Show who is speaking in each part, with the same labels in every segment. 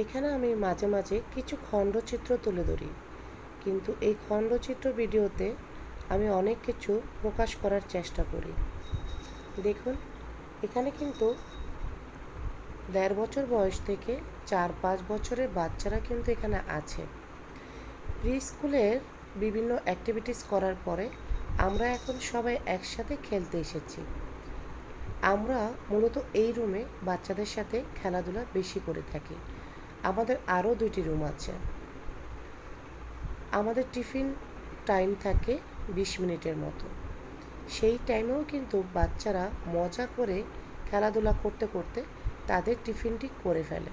Speaker 1: এখানে আমি মাঝে মাঝে কিছু খণ্ডচিত্র তুলে ধরি, কিন্তু এই খণ্ডচিত্র ভিডিওতে আমি অনেক কিছু প্রকাশ করার চেষ্টা করি। দেখুন, এখানে কিন্তু 1.5 বছর বয়স থেকে 4-5 বছরের বাচ্চারা কিন্তু এখানে আছে। প্রি স্কুলের বিভিন্ন অ্যাক্টিভিটিস করার পরে আমরা এখন সবাই একসাথে খেলতে এসেছি। আমরা মূলত এই রুমে বাচ্চাদের সাথে খেলাধুলা বেশি করে থাকি। আমাদের আরও 2টি রুম আছে। আমাদের টিফিন টাইম থাকে 20 মিনিটের মতো। সেই টাইমেও কিন্তু বাচ্চারা মজা করে খেলাধুলা করতে করতে তাদের টিফিনটি করে ফেলে।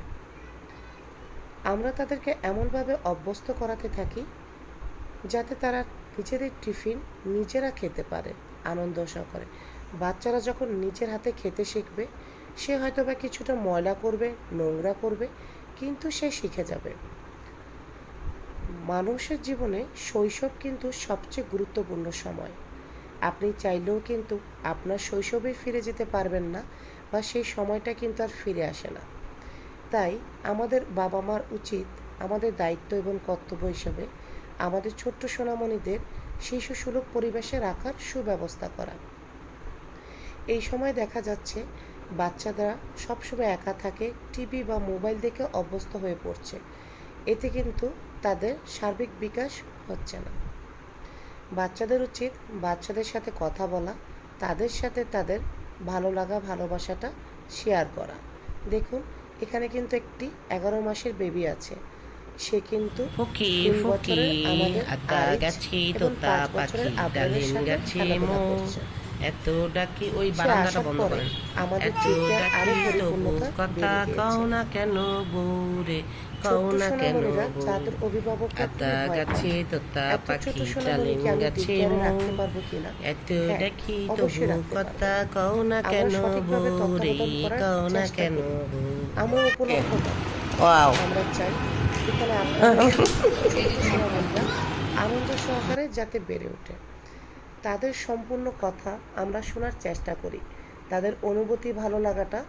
Speaker 1: আমরা তাদেরকে এমনভাবে অভ্যস্ত করাতে থাকি যাতে তারা নিজেদের টিফিন নিজেরা খেতে পারে আনন্দ সহকারে। বাচ্চারা যখন নিজের হাতে খেতে শিখবে, সে হয়তো বা কিছুটা ময়লা করবে, নোংরা করবে, কিন্তু সে শিখে যাবে। মানুষের জীবনে শৈশব কিন্তু সবচেয়ে গুরুত্বপূর্ণ সময়। আপনি চাইলেও কিন্তু আপনার শৈশবে ফিরে যেতে পারবেন না, বা সেই সময়টা কিন্তু আর ফিরে আসে না। তাই আমাদের বাবা মার উচিত, আমাদের দায়িত্ব এবং কর্তব্য হিসেবে আমাদের ছোট্ট সোনামণিদের শিশুসুলভ পরিবেশে রাখার সুব্যবস্থা করা। এই সময় দেখা যাচ্ছে বাচ্চারা সবসময় একা থাকে, টিভি বা মোবাইল দেখে অভ্যস্ত হয়ে পড়ছে। এতে কিন্তু তাদের সার্বিক বিকাশ হচ্ছে না। বাচ্চাদের উচিত বাচ্চাদের সাথে কথা বলা, তাদের সাথে তাদের ভালো লাগা ভালোবাসাটা শেয়ার করা। দেখুন, এখানে কিন্তু একটি 11 মাসের বেবি আছে। সে কিন্তু
Speaker 2: ফকি
Speaker 1: 3
Speaker 2: ফকি
Speaker 1: বছরের আমাদের
Speaker 2: আতা
Speaker 1: আরিজ
Speaker 2: গাছে
Speaker 1: এবং
Speaker 2: তোতা
Speaker 1: 5 বছরের
Speaker 2: পাখি
Speaker 1: আবরারের
Speaker 2: ডালিম
Speaker 1: সাথে
Speaker 2: গাছে
Speaker 1: খেলাধুলা
Speaker 2: মোর
Speaker 1: করছে।
Speaker 2: এত ডাকি, ওই
Speaker 1: সে
Speaker 2: বারান্দাটা
Speaker 1: আসার
Speaker 2: বন্ধ
Speaker 1: পরে
Speaker 2: করেন।
Speaker 1: আমাদের
Speaker 2: এত
Speaker 1: চিন্তার আরো
Speaker 2: ডাকি তবু
Speaker 1: পরিপূর্ণতা
Speaker 2: কথা
Speaker 1: বেড়ে
Speaker 2: কও
Speaker 1: গিয়েছে।
Speaker 2: না কেন বউরে, কও
Speaker 1: ছোট্ট
Speaker 2: না কেন
Speaker 1: সোনামণিরা
Speaker 2: বউ।
Speaker 1: তাদের অভিভাবককে
Speaker 2: আতা
Speaker 1: খুবই ভয় পায়।
Speaker 2: গাছে তোতা
Speaker 1: এত ছোট
Speaker 2: পাখি ডালিম
Speaker 1: সোনামণিকে আমি
Speaker 2: গাছে
Speaker 1: টেক কেয়ারে
Speaker 2: মোর
Speaker 1: রাখতে পারবো কিনা?
Speaker 2: এত
Speaker 1: হ্যাঁ,
Speaker 2: ডাকি তবু
Speaker 1: অবশ্যই রাখতে পারবো।
Speaker 2: কথা কও না
Speaker 1: আমরা
Speaker 2: কেন
Speaker 1: সঠিকভাবে
Speaker 2: বউরে,
Speaker 1: তত্ত্বাবধান করার
Speaker 2: কও না
Speaker 1: চেষ্টা
Speaker 2: কেন
Speaker 1: করি।
Speaker 2: বউ।
Speaker 1: আমরা উপলব্ধ না।
Speaker 2: ওয়াও।
Speaker 1: আমরা চাই এখানে আপনাদের ছোট্ট সোনামণিরা আনন্দ সহকারে যাতে বেড়ে ওঠে। তাদের সম্পূর্ণ কথা আমরা শোনার চেষ্টা করি, তাদের অনুভূতি ভালো লাগাটা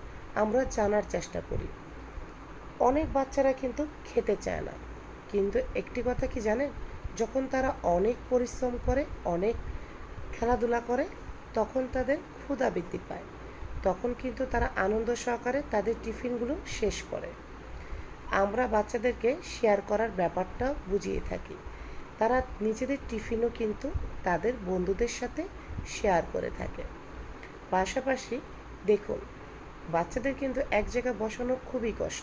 Speaker 1: আমরা জানার চেষ্টা করি। অনেক বাচ্চারা কিন্তু খেতে চায় না, কিন্তু একটি কথা কি জানেন, যখন তারা অনেক পরিশ্রম করে, অনেক খেলাধুলা করে, তখন তাদের ক্ষুধা বৃদ্ধি পায়। তখন কিন্তু তারা আনন্দ সহকারে তাদের টিফিনগুলো শেষ করে। আমরা বাচ্চাদেরকে শেয়ার করার ব্যাপারটা বুঝিয়ে থাকি। তারা নিজেদের টিফিনও কিন্তু তাদের বন্ধুদের সাথে শেয়ার করে থাকে। পাশাপাশি দেখুন, বাচ্চাদের কিন্তু এক জায়গায় বসানো খুবই কষ্ট।